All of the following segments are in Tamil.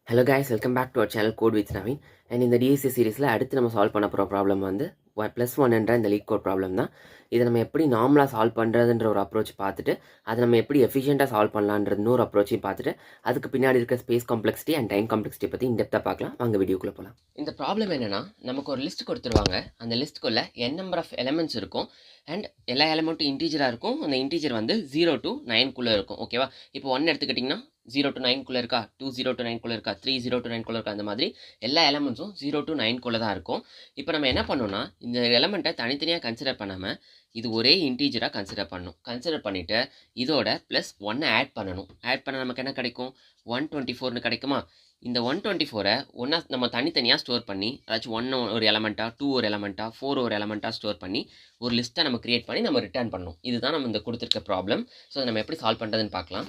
Hello guys, welcome back to our channel code with Naveen. And இந்த டிஎஸ்சி சீரிஸில் அடுத்து நம்ம சால்வ் பண்ண போகிற ப்ராப்ளம் வந்து +1 என்ற இந்த லீட் கோட் ப்ராப்ளம் தான். இதை நம்ம எப்படி நார்மலாக சால்வ் பண்ணுறதுன்ற ஒரு அப்ரோச் பார்த்துட்டு அதை நம்ம எப்படி எஃபிஷியண்ட்டாக சால்வ் பண்ணலான்றது இன்னொரு அப்ரோச்சையும் பார்த்துட்டு அதுக்கு பின்னாடி இருக்க space complexity and time complexity பற்றி இன்டெப்த்தாக பார்க்கலாம். வாங்க வீடியோக்குள்ளே போகலாம். இந்த ப்ராப்ளம் என்னென்னா, நமக்கு ஒரு லிஸ்ட் கொடுத்துருவாங்க. அந்த லிஸ்ட்டுக்குள்ளே n நம்பர் ஆஃப் எலமெண்ட்ஸ் இருக்கும் அண்ட் எல்லா எலமெண்ட்டும் இன்டீஜராக இருக்கும். அந்த இன்டீஜர் வந்து 0 to 9 இருக்கும். ஓகேவா? இப்போ 1 எடுத்துக்கிட்டிங்கன்னா 0 to 9 இருக்கா, 2 0 to 9 இருக்கா, 3 0 to 9 இருக்கா, அந்த மாதிரி எல்லா எலமெண்ட்ஸும் 0 to 9 தான் இருக்கும். இப்போ நம்ம என்ன பண்ணோம்னா, இந்த எலமெண்ட்டை தனித்தனியாக கன்சிடர் பண்ணாமல் இது ஒரே இன்டீஜராக கன்சிடர் பண்ணணும். கன்சிடர் பண்ணிவிட்டு இதோட +1 ஆட் பண்ணணும். ஆட் பண்ண நமக்கு என்ன கிடைக்கும்? 124னு கிடைக்குமா? இந்த 124 ஒன்றா நம்ம தனித்தனியாக ஸ்டோர் பண்ணி, அதாச்சும் 1 ஒரு எலமெண்ட்டாக, 2 ஒரு எலமெண்ட்டாக, 4 ஒரு எலமெண்ட்டாக ஸ்டோர் பண்ணி ஒரு லிஸ்ட்டை நம்ம கிரியேட் பண்ணி நம்ம ரிட்டர்ன் பண்ணணும். இதுதான் நம்ம இந்த கொடுத்துருக்க ப்ராப்ளம். ஸோ நம்ம எப்படி சால்வ் பண்ணுறதுன்னு பார்க்கலாம்.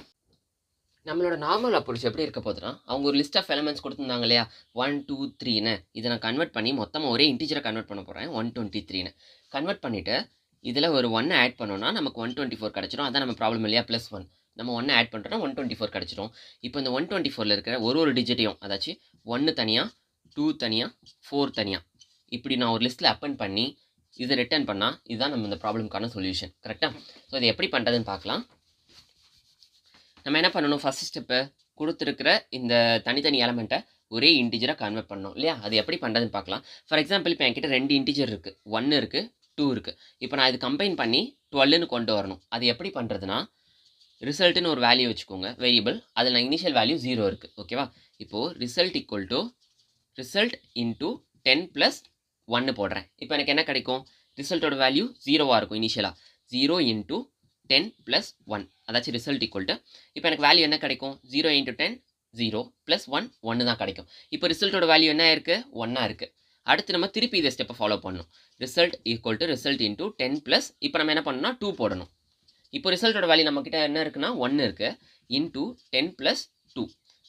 நம்மளோட நார்மல் அப்ரோச் எப்படி இருக்க போதுன்னா, அவங்க ஒரு லிஸ்ட் ஆஃப் எலமெண்ட்ஸ் கொடுத்துருந்தாங்க இல்லையா, 1 2 3ன்னு. இதை நான் கன்வெர்ட் பண்ணி மொத்தமாக ஒரே இன்டீஜரை கன்வெர்ட் பண்ண போகிறேன். 123ன்னு கன்வெர்ட் பண்ணிவிட்டு இதில் ஒரு 1 ஆட் பண்ணோன்னா நமக்கு 124 கிடச்சிரும். அதான் நம்ம ப்ராப்ளம் இல்லையா, +1 நம்ம 1 ஆட் பண்ணுறோன்னா 124 கிடச்சிரும். இப்போ இந்த 124ல் இருக்கிற ஒரு டிஜிட்டையும், அதாச்சும் 1 தனியாக, 2 தனியாக, 4 தனியாக, இப்படி நான் ஒரு லிஸ்ட்டில் அப்பன் பண்ணி இதை ரிட்டர்ன் பண்ணால் இதுதான் நம்ம இந்த ப்ராப்ளம்க்கான சொல்யூஷன். கரெக்டாக? ஸோ இதை எப்படி பண்ணுறதுன்னு பார்க்கலாம். நம்ம என்ன பண்ணணும்? ஃபஸ்ட் ஸ்டெப்பு, கொடுத்துருக்கிற இந்த தனித்தனி எலமெண்ட்டை ஒரே இன்டீஜராக கன்வெர்ட் பண்ணணும் இல்லையா? அது எப்படி பண்ணுறதுன்னு பார்க்கலாம். ஃபார் எக்ஸாம்பிள், இப்போ என்கிட்ட 2 இன்டீஜர் இருக்குது, 1 இருக்குது, 2 இருக்குது. இப்போ நான் இது கம்பைன் பண்ணி 12ன்னு கொண்டு வரணும். அது எப்படி பண்ணுறதுனா, ரிசல்ட்டுன்னு ஒரு வேல்யூ வச்சுக்கோங்க, வேரியபிள். அதில் நான் இனிஷியல் வேல்யூ 0 இருக்குது. ஓகேவா? இப்போது result equal to result into 10 + 1 போடுறேன். இப்போ எனக்கு என்ன கிடைக்கும்? ரிசல்ட்டோட வேல்யூ 0வாக இருக்கும் இனிஷியலாக. 0 இன்டூ 10 + 1, அதாச்சும் ரிசல்ட் ஈக்குவல் டு, இப்போ எனக்கு வேல்யூ என்ன கிடைக்கும்? 0 × 10 0 + 1 1 தான் கிடைக்கும். இப்போ ரிசல்ட்டோட வேல்யூ என்ன இருக்குது? 1ஆக இருக்குது. அடுத்து நம்ம திருப்பி இதை ஸ்டெப்பை ஃபாலோ பண்ணணும். Result equal to result into 10 + இப்போ நம்ம என்ன பண்ணணும்னா 2 போடணும். இப்போ ரிசல்ட்டோட வேல்யூ நம்மக்கிட்ட என்ன இருக்குன்னா 1 இருக்குது. இன்டூ 10 + 2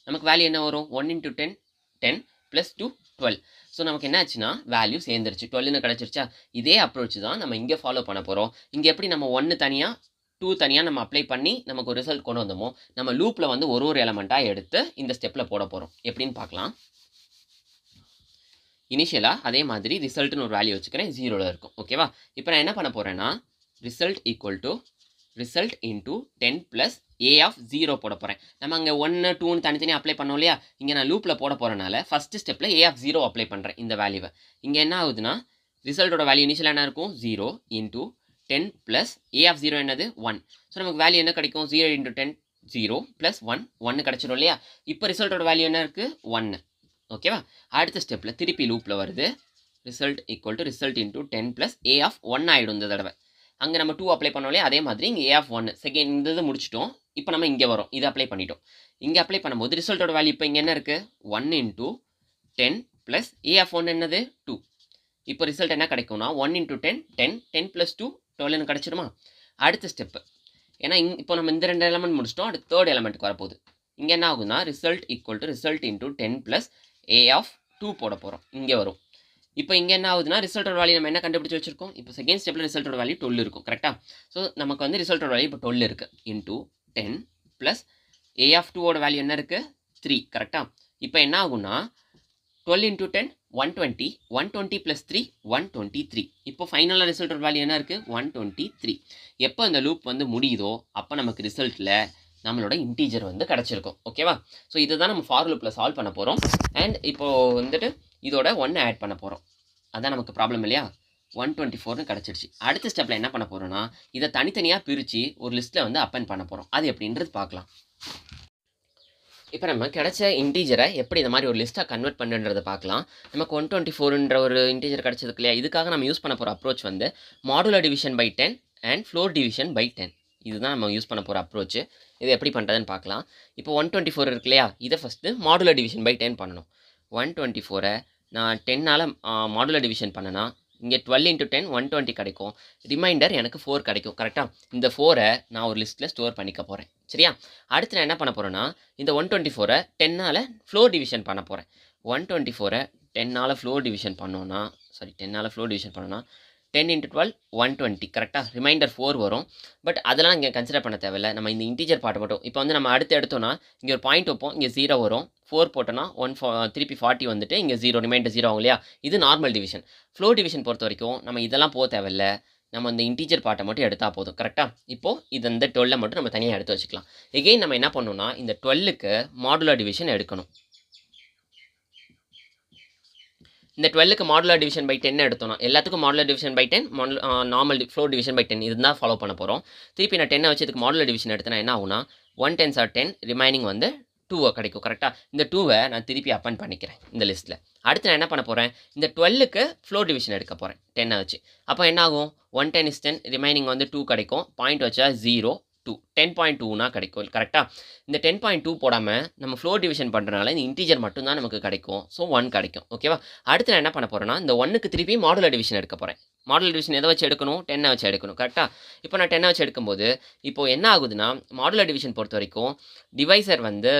நமக்கு வேல்யூ என்ன வரும்? 1 × 10 10 + 2 12. ஸோ நமக்கு என்ன ஆச்சுன்னா வேல்யூ சேர்ந்துருச்சு, 12ன்னு கிடச்சிருச்சா? இதே அப்ரோச் தான் நம்ம இங்கே ஃபாலோ பண்ண போகிறோம். இங்கே எப்படி நம்ம 1 தனியாக 2 தனியாக நம்ம அப்ளை பண்ணி நமக்கு ஒரு ரிசல்ட் கொண்டு வந்தோமோ, நம்ம லூப்பில் வந்து ஒரு எலமெண்ட்டாக எடுத்து இந்த ஸ்டெப்பில் போட போகிறோம். எப்படின்னு பார்க்கலாம். இனிஷியலாக அதே மாதிரி ரிசல்ட்னு ஒரு வேல்யூ வச்சுக்கிறேன், 0ல் இருக்கும். ஓகேவா? இப்போ நான் என்ன பண்ண போகிறேன்னா, result equal to result into 10 + a(0) போட போகிறேன். நம்ம அங்கே 1 2ன்னு தனித்தனியாக அப்ளை பண்ணோம் இல்லையா? இங்கே நான் லூப்பில் போட போகிறனால ஃபஸ்ட்டு ஸ்டெப்பில் a(0) அப்ளை பண்ணுறேன் இந்த வேல்யூவை. இங்கே என்ன ஆகுதுன்னா, ரிசல்ட்டோட வேல்யூ இனிஷியலாக என்ன இருக்கும்? 0 இன்டூ 10 + a(0) என்னது? 1. ஸோ நமக்கு வேல்யூ என்ன கிடைக்கும்? 0 × 10 0 + 1 1 கிடச்சிடும் இல்லையா? இப்போ ரிசல்ட்டோட வேல்யூ என்ன இருக்குது? 1. ஓகேவா? அடுத்த ஸ்டெப்பில் திருப்பி லூப்பில் வருது. Result equal to result into 10 + a(1) ஆகிடும் இந்த தடவை. அங்கே நம்ம 2 அப்ளை பண்ணோம் இல்லையா? அதே மாதிரி இங்கே a(1) செகண்ட் இந்த இது முடிச்சிட்டோம். இப்போ நம்ம இங்கே வரோம், இதை அப்ளை பண்ணிட்டோம். இங்கே அப்ளை பண்ணும்போது ரிசல்ட்டோட வேல்யூ இப்போ இங்கே என்ன இருக்குது? 1 இன்டூ 10 + a(1) என்னது? 2. இப்போ ரிசல்ட் என்ன கிடைக்கும்னா 1 × 10 10 10 + 2 12ன்னு கிடச்சிருமா? அடுத்த ஸ்டெப்பு, ஏன்னா இப்போ நம்ம இந்த 2 எலமெண்ட் முடிச்சிட்டோம். அடுத்த தேர்ட் எலமெண்ட்டுக்கு வரப்போகுது. இங்கே என்ன ஆகுதுன்னா, result equal to result into 10 + a(2) போட போகிறோம். இங்கே வரும். இப்போ இங்கே என்ன ஆகுதுன்னா, ரிசல்ட்டோட வேல்யூ நம்ம என்ன கண்டுபிடிச்சி வச்சிருக்கோம்? இப்போ செகண்ட் ஸ்டெப்பில் ரிசல்ட்டோட வேல்யூ 12 இருக்கும். கரெக்டாக? ஸோ நமக்கு வந்து ரிசல்ட்டோட வேல்யூ இப்போ 12 இருக்குது. இன்டூ 10 + a(2) வேல்யூ என்ன இருக்குது? 3. கரெக்டாக? இப்போ என்ன ஆகும்னா, 12 × 10 120 120 + 3 123. இப்போ ஃபைனலாக ரிசல்ட்டோட வேல்யூ என்ன இருக்குது? 123. எப்போ இந்த லூப் வந்து முடியுதோ அப்போ நமக்கு ரிசல்ட்டில் நம்மளோட இன்டீஜர் வந்து கிடச்சிருக்கும். ஓகேவா? ஸோ இதை தான் நம்ம ஃபார் லூப்பில் சால்வ் பண்ண போகிறோம். அண்ட் இப்போது வந்துட்டு இதோட 1 ஆட் பண்ண போகிறோம். அதான் நமக்கு ப்ராப்ளம் இல்லையா? 124ன்னு கிடச்சிருச்சு. அடுத்த ஸ்டெப்பில் என்ன பண்ண போகிறோன்னா, இதை தனித்தனியாக பிரித்து ஒரு லிஸ்ட்டில் வந்து அப்பன் பண்ண போகிறோம். அது எப்படின்றது பார்க்கலாம். இப்போ நம்ம கிடைச்ச இன்டீஜரை எப்படி இந்த மாதிரி ஒரு லிஸ்ட்டாக கன்வெர்ட் பண்ணுன்றதை பார்க்கலாம். நமக்கு 124ன்ற ஒரு இன்டீஜர் கிடச்சதுக்கு இல்லையா? இதுக்காக நம்ம யூஸ் பண்ண போகிற அப்ரோச் வந்து modular division by 10 and floor division by 10. இதுதான் நம்ம யூஸ் பண்ண போகிற அப்ரோச். இது எப்படி பண்ணுறதுன்னு பார்க்கலாம். இப்போ 124 இருக்கு இல்லையா? இதை ஃபஸ்ட்டு மாடுலர் டிவிஷன் பை 10 பண்ணணும். 124 நான் 10ஆல் மாடுலர் டிவிஷன் பண்ணனா இங்கே 12 × 10 120 கிடைக்கும். ரிமைண்டர் எனக்கு 4 கிடைக்கும். கரெக்டாக? இந்த 4 நான் ஒரு லிஸ்ட்டில் ஸ்டோர் பண்ணிக்க போகிறேன். சரியா? அடுத்து நான் என்ன பண்ண போகிறேன்னா, இந்த 124 10ஆல் ஃப்ளோர் டிவிஷன் பண்ண போகிறேன். 124 10ஆல் ஃப்ளோர் டிவிஷன் பண்ணோன்னா 10ஆல் ஃப்ளோர் டிவிஷன் பண்ணோன்னா 10 × 12 120 கரெக்டாக, ரிமைண்டர் 4 வரும். பட் அதெல்லாம் இங்கே கன்சிடர் பண்ண தேவையில்லை, நம்ம இந்த இன்டீஜர் பார்ட் மட்டும். இப்போ வந்து நம்ம அடுத்து எடுத்தோம்னா இங்கே ஒரு பாயிண்ட் வைப்போம், இங்கே 0 வரும். 4 போட்டோன்னா திருப்பி 40 வந்துட்டு இங்கே 0 ரிமைண்டர் 0 ஆகும் இல்லையா. இது நார்மல் டிவிஷன். ஃப்ளோ டிவிஷன் பொறுத்த வரைக்கும் நம்ம இதெல்லாம் போக தேவையில்லை, நம்ம இந்த இன்டீஜர் பார்ட்டை மட்டும் எடுத்தால் போதும் கரெக்டாக. இப்போது இது இந்த 12 மட்டும் நம்ம தனியாக எடுத்து வச்சுக்கலாம். எகெயின் நம்ம என்ன பண்ணணும்னா இந்த 12க்கு மாடுலர் டிவிஷன் எடுக்கணும். இந்த 12க்கு மாடுலர் டிவிஷன் பை 10 எடுத்தோம்னா எல்லாத்துக்கும் modular division by 10, normal floor division by 10 இதுதான் ஃபாலோ பண்ண போகிறோம். திருப்பி நான் 10 வச்சு இதுக்கு மாடுலர் டிவிஷன் எடுத்தேன்னா என்ன ஆகுனா 1 10s are 10, ரிமைனிங் வந்து 2 கிடைக்கும் கரெக்டாக. இந்த 2வை நான் திருப்பி அப்பன் பண்ணிக்கிறேன் இந்த லிஸ்ட்டில். அடுத்து நான் என்ன பண்ண போகிறேன், இந்த 12க்கு ஃப்ளோ டிவிஷன் எடுக்க போகிறேன் 10 வச்சு. அப்போ என்ன ஆகும், 1 10 is 10, ரிமைனிங் வந்து 2 கிடைக்கும். பாயிண்ட் வச்சா 0 2 10.2னா கிடைக்கும் கரெக்டாக. இந்த 10.2 போடாமல் நம்ம ஃப்ளோ டிவிஷன் பண்ணுறதுனால இந்த இன்டீஜர் மட்டும்தான் நமக்கு கிடைக்கும். ஸோ 1 கிடைக்கும் ஓகேவா. அடுத்து நான் என்ன பண்ண போகிறேன்னா இந்த 1க்கு திருப்பி மாடுலர் டிவிஷன் எடுக்க போகிறேன். மாடுலர் டிவிஷன் எதை வச்சு எடுக்கணும், 10 வச்சு எடுக்கணும் கரெக்டாக. இப்போ நான் 10 வச்சு எடுக்கும்போது இப்போது என்ன ஆகுதுன்னா மாடுலர் டிவிஷன் பொறுத்த வரைக்கும் டிவைசர் வந்து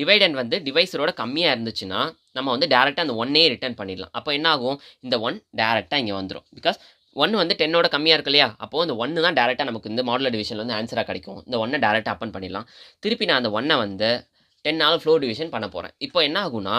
டிவைடண்ட் வந்து டிவைசரோட கம்மியாக இருந்துச்சுன்னா நம்ம வந்து டேரெக்டாக அந்த 1 ரிட்டர்ன் பண்ணிடலாம். அப்போ என்ன ஆகும், இந்த 1 டேரெக்டாக இங்கே வந்துடும். பிகாஸ் 1 வந்து 10ஓட கம்மியாக இருக்கு இல்லையா. அப்போது இந்த 1 தான் டேரெக்டாக நமக்கு இந்த மாடுலர் டிவிஷனில் வந்து ஆன்சராக கிடைக்கும். இந்த 1 டேரெக்டாக அப்பன் பண்ணிடலாம். திருப்பி நான் அந்த 1 வந்து 10 ஃப்ளோ டிவிஷன் பண்ண போகிறேன். இப்போ என்ன ஆகுனா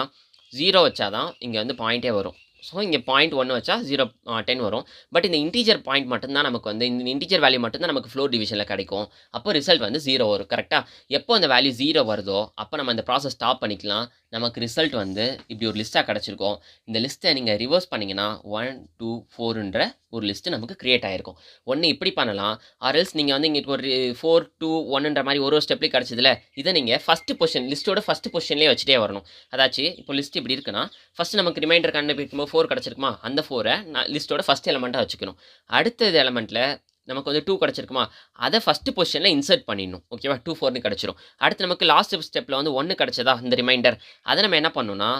0 வச்சா தான் இங்கே வந்து பாயிண்ட்டே வரும். ஸோ இங்கே 0.1 வச்சா 10 வரும். பட் இந்த இன்டீஜர் பாயிண்ட் மட்டும்தான் நமக்கு வந்து இந்த இன்டீஜர் வேல்யூ மட்டும்தான் நமக்கு ஃப்ளோ டிவிஷனில் கிடைக்கும். அப்போ ரிசல்ட் வந்து 0 வரும் கரெக்டாக. எப்போ அந்த வேல்யூ 0 வருதோ அப்போ நம்ம அந்த ப்ராசஸ் ஸ்டாப் பண்ணிக்கலாம். நமக்கு ரிசல்ட் வந்து இப்படி ஒரு லிஸ்ட்டாக கிடச்சிருக்கும். இந்த லிஸ்ட்டை நீங்கள் ரிவர்ஸ் பண்ணிங்கன்னா 1 2 4ன்ற ஒரு லிஸ்ட்டு நமக்கு க்ரியேட் ஆகிருக்கும். ஒன்று இப்படி பண்ணலாம், ஆர்எல்ஸ் நீங்கள் வந்து இங்கே ஒரு 4 2 1ன்ற மாதிரி ஒரு ஸ்டெப்லேயே கிடச்சதில்ல, இதை நீங்கள் ஃபஸ்ட்டு பொசிஷன் லிஸ்ட்டோட ஃபஸ்ட்டு பொசிஷன்லேயே வச்சுட்டே வரணும். அதாச்சு இப்போ லிஸ்ட் இப்படி இருக்குன்னா ஃபஸ்ட்டு நமக்கு ரிமைண்டர் கண்டுபிடிக்கும்போது 4 கிடச்சிருக்குமா, அந்த 4ஐ நான் லிஸ்ட்டோட ஃபஸ்ட் எலமெண்ட்டாக வச்சுக்கணும். அடுத்தது எலமெண்ட்டில் நமக்கு வந்து 2 கிடச்சிருக்குமா, அதை ஃபஸ்ட்டு பொசிஷனில் இன்சர்ட் பண்ணிடணும் ஓகேவா. 2 4னு கிடச்சிரும். அடுத்து நமக்கு லாஸ்ட் ஸ்டெப்பில் வந்து 1 கிடச்சதா இந்த ரிமைண்டர், அதை நம்ம என்ன பண்ணணும்னா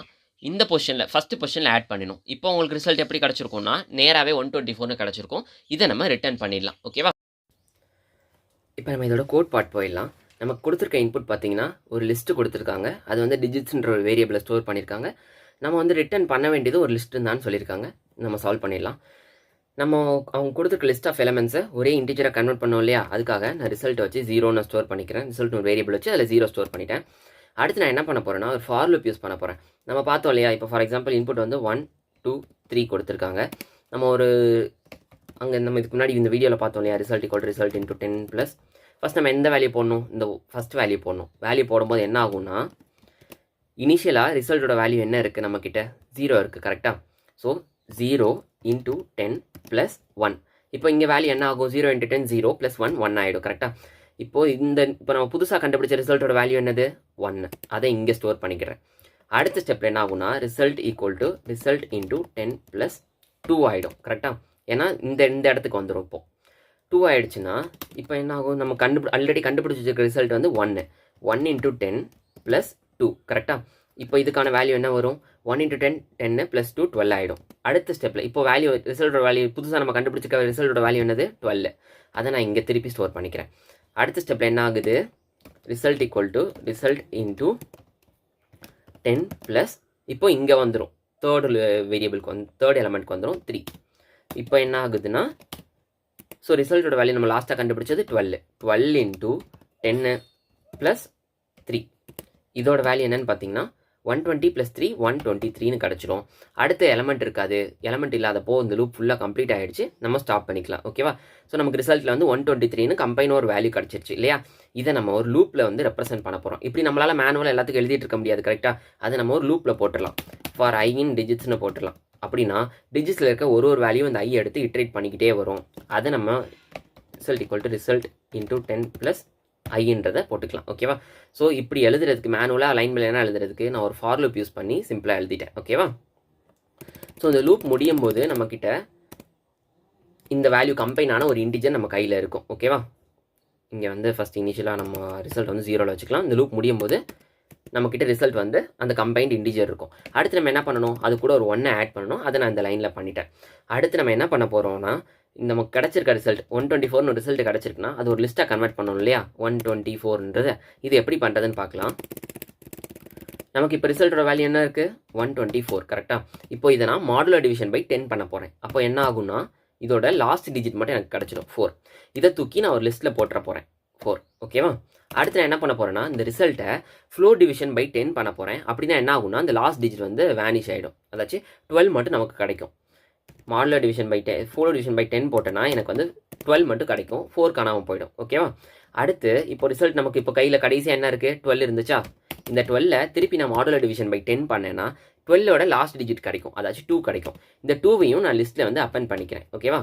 இந்த பொசிஷனில் ஃபஸ்ட்டு பொசிஷனில் ஆட் பண்ணிடணும். இப்போ உங்களுக்கு ரிசல்ட் எப்படி கிடச்சிருக்கும்னா நேராகவே 124னு கிடச்சிருக்கும். இதை நம்ம ரிட்டர்ன் பண்ணிடலாம் ஓகேவா. இப்போ நம்ம இதோட கோட் பார்ட் போயிடலாம். நமக்கு கொடுத்துருக்க இன்புட் பார்த்தீங்கன்னா ஒரு லிஸ்ட்டு கொடுத்துருக்காங்க, அது வந்து டிஜிட்ஸ்ன்ற ஒரு வேரியபிளை ஸ்டோர் பண்ணியிருக்காங்க. நம்ம வந்து ரிட்டர்ன் பண்ண வேண்டியது ஒரு லிஸ்ட்டுன்னு தான் சொல்லியிருக்காங்க. நம்ம சால்வ் பண்ணிடலாம். நம்ம அவங்க கொடுத்துருக்க லிஸ்ட் ஆஃப் எலமெண்ட்ஸை ஒரே இன்டீஜராக கன்வெர்ட் பண்ணோம் இல்லையா, அதுக்காக நான் ரிசல்ட் வச்சு 0 ஸ்டோர் பண்ணிக்கிறேன். ரிசல்ட் ஒரு வேரியபிள் வச்சு அதில் 0 ஸ்டோர் பண்ணிட்டேன். அடுத்து நான் என்ன பண்ண போகிறேன்னா ஒரு ஃபார் லூப் யூஸ் பண்ண போகிறேன். நம்ம பார்த்தோம் இல்லையா, இப்போ ஃபார் எக்ஸாம்பிள் இன்புட் வந்து 1 2 3 கொடுத்துருக்காங்க. நம்ம ஒரு அங்கே நம்ம இதுக்கு முன்னாடி இந்த வீடியோவில் பார்த்தோம் இல்லையா, ரிசல்ட் × 10 ப்ளஸ் ஃபஸ்ட் நம்ம எந்த வேல்யூ போடணும், இந்த ஃபஸ்ட் வேல்யூ போடணும். வேல்யூ போடும்போது என்ன ஆகும்னா இனிஷியலாக ரிசல்ட்டோட வேல்யூ என்ன இருக்குது, நம்மக்கிட்ட 0 இருக்குது கரெக்டாக. ஸோ 0 × 10 + 1. இப்போ இங்கே வேல்யூ என்ன ஆகும், 0 × 10 0 + 1 1 ஆகிடும் கரெக்டாக. இப்போ நம்ம புதுசாக கண்டுபிடிச்ச ரிசல்ட்டோட வேல்யூ என்னது 1, அதை இங்கே ஸ்டோர் பண்ணிக்கிறேன். அடுத்த ஸ்டெப்பில் என்ன ஆகும்னா ரிசல்ட் = ரிசல்ட் × 10 + 2 ஆகிடும் கரெக்டாக. ஏன்னா இந்த இடத்துக்கு வந்துடும். இப்போது 2 ஆகிடுச்சுன்னா இப்போ என்ன ஆகும், நம்ம ஆல்ரெடி கண்டுபிடிச்சிருக்க ரிசல்ட் வந்து 1 × 10 + 2 கரெக்டாக. இப்போ இதுக்கான வேல்யூ என்ன வரும், 1 × 10 10 + 2 12 ஆகிடும். அடுத்த ஸ்டெப்பில் இப்போ வேல்யூ ரிசல்ட்டோட வேல்யூ புதுசாக நம்ம கண்டுபிடிச்சிக்க ரிசல்ட்டோட வேல்யூ என்னது 12, அதை நான் இங்கே திருப்பி ஸ்டோர் பண்ணிக்கிறேன். அடுத்த ஸ்டெப்பில் என்ன ஆகுது, ரிசல்ட் = ரிசல்ட் × 10 + இப்போ இங்கே வந்துடும் தேர்டு வேரியபிளுக்கு தேர்ட் எலமெண்ட்க்கு வந்துடும் 3. இப்போ என்ன ஆகுதுன்னா ஸோ ரிசல்ட்டோட வேல்யூ நம்ம லாஸ்ட்டாக கண்டுபிடிச்சது 12 × 10 + 3. இதோட வேல்யூ என்னன்னு பார்த்தீங்கன்னா 120 + 3 123ன்னு கிடச்சிரும். அடுத்த எலமெண்ட் இருக்காது, எலமெண்ட் இல்லாதப்போ இந்த லூப் ஃபுல்லாக கம்ப்ளீட் ஆகிடுச்சு, நம்ம ஸ்டாப் பண்ணிக்கலாம் ஓகேவா. ஸோ நமக்கு ரிசல்ட்டில் வந்து 123ன்னு கம்பைன் ஒரு வேல்யூ கிடச்சிருச்சு இல்லையா. இதை நம்ம ஒரு லூப்பில் வந்து ரெப்ரசென்ட் பண்ண போகிறோம். இப்படி நம்மளால் மேனுவலாக எல்லாத்துக்கும் எழுதிட்டு இருக்க முடியாது கரெக்டாக, அதை நம்ம ஒரு லூப்பில் போட்டுடலாம். ஃபார் i in digitsனு போட்டுடலாம். அப்படின்னா டிஜிட்ஸில் இருக்க ஒரு வேல்யூ இந்த ஐ எடுத்து இட்ரேட் பண்ணிக்கிட்டே வரும். அதை நம்ம ரிசல்ட் = ரிசல்ட் × 10 + ஐன்றதை போட்டுக்கலாம் ஓகேவா. ஸோ இப்படி எழுதுறதுக்கு மேனுவலாக லைன் என்ன எழுதுறதுக்கு நான் ஒரு ஃபார் லூப் யூஸ் பண்ணி சிம்பிளாக எழுதிட்டேன் ஓகேவா. ஸோ இந்த லூப் முடியும் போது நம்மக்கிட்ட இந்த வேல்யூ கம்பைன் ஆன ஒரு இன்டிஜர் நம்ம கையில் இருக்கும் ஓகேவா. இங்கே வந்து ஃபஸ்ட் இனிஷியலாக நம்ம ரிசல்ட் வந்து 0ல் வச்சுக்கலாம். இந்த லூப் முடியும் போது நம்மக்கிட்ட ரிசல்ட் வந்து அந்த கம்பைன்ட் இன்டிஜர் இருக்கும். அடுத்து நம்ம என்ன பண்ணணும், அது கூட ஒரு 1 ஆட் பண்ணணும். அதை நான் இந்த லைனில் பண்ணிட்டேன். அடுத்து நம்ம என்ன பண்ண போகிறோம்னா நமக்கு கிடச்சிருக்க ரிசல்ட் 124 ரிசல்ட் கிடச்சிருக்குன்னா அது ஒரு லிஸ்ட்டாக கன்வெர்ட் பண்ணணும் இல்லையா 124ன்றது. இது எப்படி பண்ணுறதுன்னு பார்க்கலாம். நமக்கு இப்போ ரிசல்ட்டோட வேல்யூ என்ன இருக்குது 124 கரெக்டாக. இப்போ இதை நான் மாடுலர் டிவிஷன் பை 10 பண்ண போகிறேன். அப்போ என்ன ஆகும்னா இதோட லாஸ்ட் டிஜிட் மட்டும் எனக்கு கிடச்சிடும் 4. இதை தூக்கி நான் ஒரு லிஸ்ட்டில் போட்டுற போகிறேன் 4. ஓகேவா? அடுத்து நான் என்ன பண்ண போகிறேன்னா இந்த ரிசல்ட்டை ஃப்ளோர் டிவிஷன் பை 10 பண்ண போகிறேன். அப்படின்னா என்ன ஆகும்னா இந்த லாஸ்ட் டிஜிட் வந்து வேனிஷ் ஆகிடும். அதாச்சும் 12 மட்டும் நமக்கு கிடைக்கும். Modular division by 10 floor division by 10 போட்டேன்னா எனக்கு வந்து 12 மட்டும் கிடைக்கும். 4 காணாமல் போயிடும். ஓகேவா? அடுத்து இப்போ ரிசல்ட் நமக்கு இப்போ கையில் கடைசியாக என்ன இருக்குது? 12 இருந்துச்சா? இந்த 12 திருப்பி நான் மாடுலர் டிவிஷன் பை 10 பண்ணேன்னா 12ஓட லாஸ்ட் டிஜிட் கிடைக்கும். அதாச்சும் 2 கிடைக்கும். இந்த 2வையும் நான் லிஸ்ட்டில் வந்து அப்பெண்ட் பண்ணிக்கிறேன். ஓகேவா?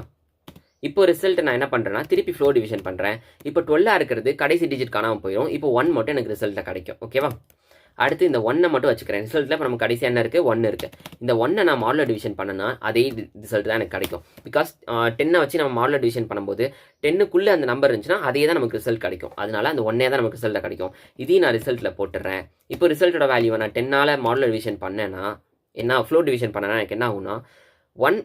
இப்போ ரிசல்ட் நான் என்ன பண்ணுறேன்னா திருப்பி ஃப்ளோர் டிவிஷன் பண்ணுறேன். இப்போ 12 இருக்கிறது கடைசி டிஜிட் காணாமல் போயிடும். இப்போ 1 மட்டும் எனக்கு ரிசல்ட்டில் கிடைக்கும். ஓகேவா? அடுத்து இந்த 1 மட்டும் வச்சுக்கிறேன். ரிசல்ட்டில் இப்போ நம்ம கடைசி என்ன இருக்குது? 1 இருக்குது. இந்த 1 நான் மாடுலர் டிவிஷன் பண்ணனா அதே ரிசல்ட் தான் எனக்கு கிடைக்கும். பிகாஸ் 10 வச்சு நம்ம மாடுலர் டிவிஷன் பண்ணும்போது 10க்குள்ளே அந்த நம்பர் இருந்துச்சுன்னா அதே தான் நமக்கு ரிசல்ட் கிடைக்கும். அதனால அந்த 1 தான் நமக்கு ரிசல்ட்டாக கிடைக்கும். இதையும் நான் ரிசல்ட்டில் போட்டுறேன். இப்போ ரிசல்ட்டோட வேல்யூவை நான் 10ஆல் மாடுலர் டிவிஷன் பண்ணேன்னா என்ன ஃப்ளோர் டிவிஷன் பண்ணேன்னா எனக்கு என்ன ஆகும்னா 1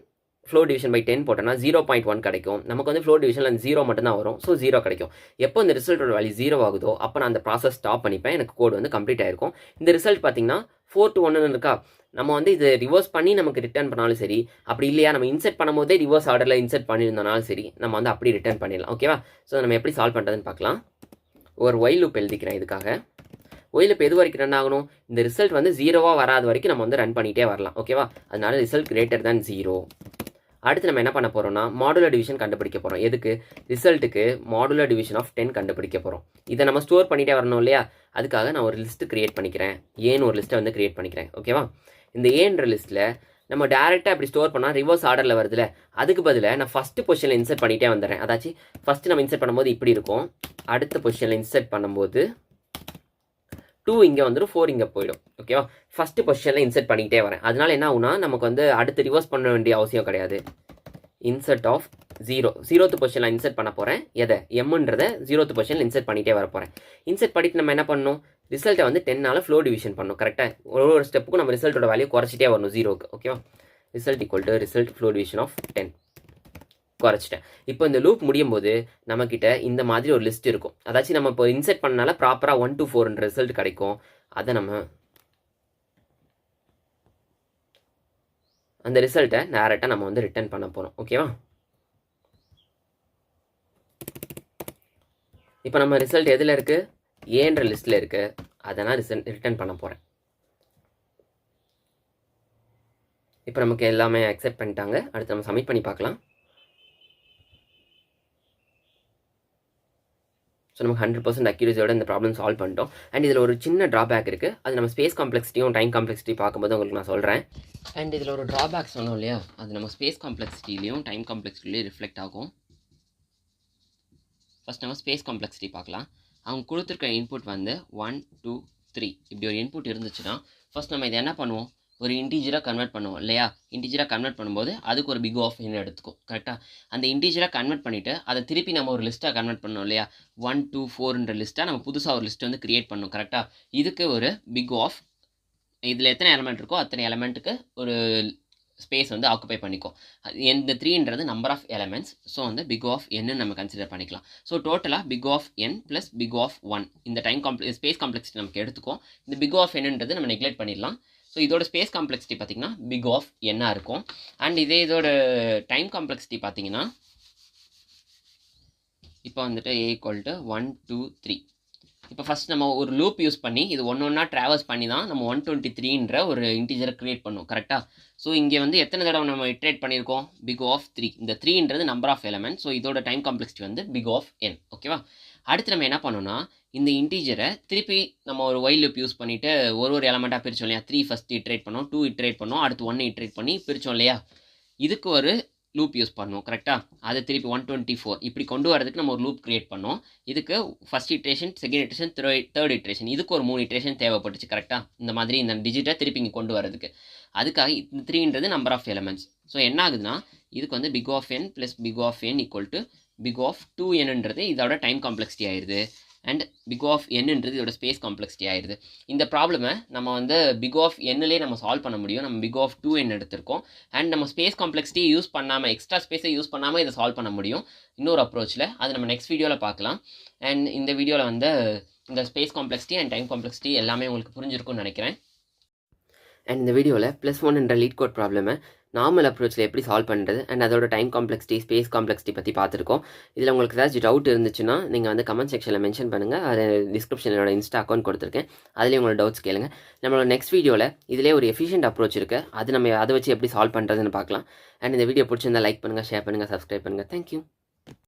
ஃப்ளோர் டிவிஷன் பை 10 போட்டோன்னா 0.1 கிடைக்கும். நமக்கு வந்து ஃப்ளோர் டிவிஷனில் அந்த 0 மட்டும் தான் வரும். ஸோ 0 கிடைக்கும். எப்போ இந்த ரிசல்ட்டோட வேல்யூ 0 ஆகுதோ அப்போ நான் அந்த ப்ராசஸ் ஸ்டாப் பண்ணிப்பேன். எனக்கு கோட் வந்து கம்ப்ளீட் ஆயிருக்கும். இந்த ரிசல்ட் பார்த்தீங்கன்னா 4 to 1 இருக்கா? நம்ம வந்து இது ரிவர்ஸ் பண்ணி நமக்கு ரிட்டர்ன் பண்ணாலும் சரி, அப்படி இல்லையா நம்ம இன்செர்ட் பண்ணும்போதே ரிவர்ஸ் ஆர்டரில் இன்செர்ட் பண்ணியிருந்தனாலும் சரி, நம்ம வந்து அப்படி ரிட்டர்ன் பண்ணிடலாம். ஓகேவா? ஸோ நம்ம எப்படி சால்வ் பண்ணுறதுன்னு பார்க்கலாம். ஒரு ஒயில் லூப் எழுதிக்கிறேன் இதுக்காக. ஒயில் லூப் எது வரைக்கும் ரன் ஆகணும்? இந்த ரிசல்ட் வந்து 0வாக வராத வரைக்கும் நம்ம வந்து ரன் பண்ணிகிட்டே வரலாம். ஓகேவா? அதனால ரிசல்ட் கிரேட்டர் தேன் 0. அடுத்து நம்ம என்ன பண்ண போகிறோம்னா மாடுலர் டிவிஷன் கண்டுபிடிக்க போகிறோம். எதுக்கு? ரிசல்ட்டுக்கு மாடுலர் டிவிஷன் ஆஃப் 10 கண்டுபிடிக்க போகிறோம். இதை நம்ம ஸ்டோர் பண்ணிகிட்டே வரணும் இல்லையா? அதுக்காக நான் ஒரு லிஸ்ட்டு கிரியேட் பண்ணிக்கிறேன். ஏன்னு ஒரு லிஸ்ட்டை வந்து கிரியேட் பண்ணிக்கிறேன். ஓகேவா? இந்த ஏன்ற லிஸ்ட்டில் நம்ம டேரெக்டாக அப்படி ஸ்டோர் பண்ணால் ரிவர்ஸ் ஆர்டரில் வருதுல, அதுக்கு பதிலாக நான் ஃபஸ்ட்டு பொசிஷனில் இன்செர்ட் பண்ணிகிட்டே வந்துடுறேன். அதாச்சும் ஃபஸ்ட்டு நம்ம இன்செர்ட் பண்ணும்போது இப்படி இருக்கும். அடுத்த பொசிஷனில் இன்செர்ட் பண்ணும்போது 2 இங்கே வந்துடும், 4 இங்கே போயிடும். ஓகேவா? ஃபஸ்ட்டு பொசிஷனில் இன்செர்ட் பண்ணிக்கிட்டே வரேன். அதனால என்ன ஆகுனா நமக்கு வந்து அடுத்து ரிவர்ஸ் பண்ண வேண்டிய அவசியம் கிடையாது. இன்செர்ட் ஆஃப் 0th பொசிஷனில் இன்செர்ட் பண்ண போகிறேன். எதை? எம்ன்றதை 0th பொசிஷனில் இன்செர்ட் பண்ணிகிட்டே வர போகிறேன். இன்செர்ட் பண்ணிட்டு நம்ம என்ன பண்ணணும்? ரிசல்ட்டை வந்து 10ஆல் ஃப்ளோர் டிவிஷன் பண்ணணும். கரெக்டாக ஒரு ஸ்டெப்புக்கும் நம்ம ரிசல்ட்டோட வேல்யூ குறைச்சிட்டே வரணும் 0க்கு. ஓகேவா? Result equal to result floor division of 10 குறைச்சிட்டேன். இப்போ இந்த லூப் முடியும் போது நம்மக்கிட்ட இந்த மாதிரி ஒரு லிஸ்ட் இருக்கும். அதாச்சும் நம்ம இப்போ இன்செர்ட் பண்ணனால ப்ராப்பராக 1 to 4 ரிசல்ட் கிடைக்கும். அதை நம்ம அந்த ரிசல்ட்டை டேரெக்டாக நம்ம வந்து ரிட்டர்ன் பண்ண போகிறோம். ஓகேவா? இப்போ நம்ம ரிசல்ட் எதில் இருக்குது? ஏன்ற லிஸ்ட்டில் இருக்குது. அதை நான் ரிட்டர்ன் பண்ண போகிறேன். இப்போ நமக்கு எல்லாமே அக்செப்ட் பண்ணிட்டாங்க. அடுத்து நம்ம சப்மிட் பண்ணி பார்க்கலாம். ஸோ நமக்கு 100% அக்யூரஸியோட இந்த ப்ராப்ளம் சால்வ் பண்ணிட்டோம். அண்ட் இதில் ஒரு சின்ன ட்ராபேக் இருக்குது. அது நம்ம ஸ்பேஸ் காம்ப்ளெக்சிட்டியும் டைம் காம்ப்ளெக்சிட்டி பார்க்கும்போது உங்களுக்கு நான் சொல்கிறேன். அண்ட் இதில் ஒரு ட்ராபேக் சொன்னோம் இல்லையா? அது நம்ம ஸ்பேஸ் காம்ப்ளெக்சிட்டிலையும் டைம் காம்ப்ளெக்சிட்டிலையும் ரிஃப்ளெக்ட் ஆகும். ஃபஸ்ட் நம்ம ஸ்பேஸ் காம்ப்ளெக்சிட்டி பார்க்கலாம். அவங்க கொடுத்துருக்க இன்புட் வந்து 1 2 3 இப்படி ஒரு இன்புட் இருந்துச்சுன்னா ஃபஸ்ட் நம்ம இதை என்ன பண்ணுவோம்? ஒரு இன்டீஜராக கன்வெர்ட் பண்ணுவோம் இல்லையா? இன்டீஜராக கன்வெர்ட் பண்ணும்போது அதுக்கு ஒரு பிக் ஆஃப் என்ன எடுத்துக்கும். கரெக்டாக அந்த இன்டீஜராக கன்வெர்ட் பண்ணிவிட்டு அதை திருப்பி நம்ம ஒரு லிஸ்ட்டாக கன்வெர்ட் பண்ணோம் இல்லையா? 1 2 4ன்ற லிஸ்ட்டாக நம்ம புதுசாக ஒரு லிஸ்ட் வந்து க்ரியேட் பண்ணணும். கரெக்டாக இதுக்கு ஒரு பிக் ஆஃப் இதில் எத்தனை எலமெண்ட் இருக்கோ அத்தனை எலமெண்ட்டுக்கு ஒரு ஸ்பேஸ் வந்து ஆக்குபை பண்ணிக்கும். இந்த 3ன்றது நம்பர் ஆஃப் எலமெண்ட்ஸ். ஸோ வந்து பிக் ஆஃப் என்னு நம்ம கன்சிடர் பண்ணிக்கலாம். ஸோ டோட்டலாக big of n plus big of 1 இந்த ஸ்பேஸ் காம்ப்ளெக்சிட்டி நமக்கு எடுத்துக்கும். இந்த பிக் ஆஃப் என்னன்றது நம்ம நெக்லெக்ட் பண்ணிடலாம். ஸோ இதோட ஸ்பேஸ் காம்ப்ளெக்சிட்டி பார்த்திங்கன்னா பிக் ஆஃப் என்னாக இருக்கும். அண்ட் இதோட டைம் காம்ப்ளெக்சிட்டி பார்த்திங்கன்னா இப்போ வந்துட்டு a = 1 2 3. இப்போ ஃபஸ்ட் நம்ம ஒரு லூப் யூஸ் பண்ணி இது ஒன்றா ட்ராவல்ஸ் பண்ணி தான் நம்ம 123ன்ற ஒரு இன்டீஜரை க்ரியேட் பண்ணுவோம். கரெக்டாக? ஸோ இங்கே வந்து எத்தனை தடவை நம்ம இட்ரேட் பண்ணியிருக்கோம்? Big of 3. இந்த 3ன்றது நம்பர் ஆஃப் எலமெண்ட். ஸோ இதோட டைம் காம்ப்ளெக்சிட்டி வந்து பிக் ஆஃப் n. ஓகேவா? அடுத்து நம்ம என்ன பண்ணோம்னா இந்த இன்டீஜரை திருப்பி நம்ம ஒரு ஒயில் லூப் யூஸ் பண்ணிவிட்டு ஒரு எலமெண்ட்டாக பிரித்தோம் இல்லையா? 3 ஃபஸ்ட்டு இட்ரேட் பண்ணோம், 2 இட்ரேட் பண்ணோம், அடுத்து 1 இட்ரேட் பண்ணி பிரித்தோம் இல்லையா? இதுக்கு ஒரு லூப் யூஸ் பண்ணுவோம். கரெக்டாக? அது திருப்பி 124 இப்படி கொண்டு வரதுக்கு நம்ம ஒரு லூப் க்ரியேட் பண்ணோம். இதுக்கு first iteration, second iteration, third iteration, இதுக்கு ஒரு 3 இட்ரேஷன் தேவைப்பட்டுச்சு. கரெக்டாக? இந்த மாதிரி இந்த டிஜிட்டை திருப்பி இங்கே கொண்டு வரதுக்கு அதுக்காக இந்த 3ன்றது நம்பர் ஆஃப் எலமெண்ட்ஸ். ஸோ என்ன ஆகுதுன்னா இதுக்கு வந்து big of n plus big of n equal to big of 2nன்றது இதோட டைம் காம்ப்ளெக்சிட்டி ஆயிடுது. அண்ட் பிக் ஆஃப் என்னன்றது இதோட ஸ்பேஸ் காம்ப்ளெக்சிட்டி ஆயிடுது. இந்த ப்ராப்ளமை நம்ம வந்து பிக் ஆஃப் என்னலே நம்ம சால்வ் பண்ண முடியும். நம்ம பிக் ஆஃப் 2n எடுத்திருக்கோம். அண்ட் நம்ம ஸ்பேஸ் காம்ப்ளெக்சிட்டி யூஸ் பண்ணாமல், எக்ஸ்ட்ரா ஸ்பேஸை யூஸ் பண்ணாமல் இதை சால்வ் பண்ண முடியும் இன்னொரு அப்ரோச்சில். அது நம்ம நெக்ஸ்ட் வீடியோவில் பார்க்கலாம். அண்ட் இந்த வீடியோவில் வந்து இந்த space complexity and time complexity எல்லாமே உங்களுக்கு புரிஞ்சிருக்கும்னு நினைக்கிறேன். அண்ட் இந்த வீடியோவில் +1 என்ற லீட் கோட் ப்ராப்ளமை நார்மல் அப்ரோச்சில் எப்படி சால்வ் பண்ணுறது அண்ட் அதோட டைம் காம்ப்ளெக்சிட்டி ஸ்பேஸ் காம்ப்ளெக்சிட்டி பற்றி பார்த்துருக்கோம். இதில் உங்களுக்கு ஏதாச்சும் டவுட் இருந்துச்சுன்னா நீங்கள் வந்து கமெண்ட் செக்ஷனில் மென்ஷன் பண்ணுங்கள். அது டிஸ்கிரிப்ஷனில் என்னோட இன்ஸ்டா அக்கௌண்ட் கொடுத்துருக்கேன். அதுலேயும் உங்களோட டவுட்ஸ் கேளுங்க. நம்மளோட நெக்ஸ்ட் வீடியோவில் இதிலே ஒரு எஃபிஷியன்ட் அப்ரோச் இருக்குது, அது நம்ம அதை வச்சு எப்படி சால்வ் பண்ணுறதுன்னு பார்க்கலாம். அண்ட் இந்த வீடியோ பிடிச்சிருந்தா லைக் பண்ணுங்கள், ஷேர் பண்ணுங்கள், சப்ஸ்கிரைப் பண்ணுங்கள். தேங்க்யூ.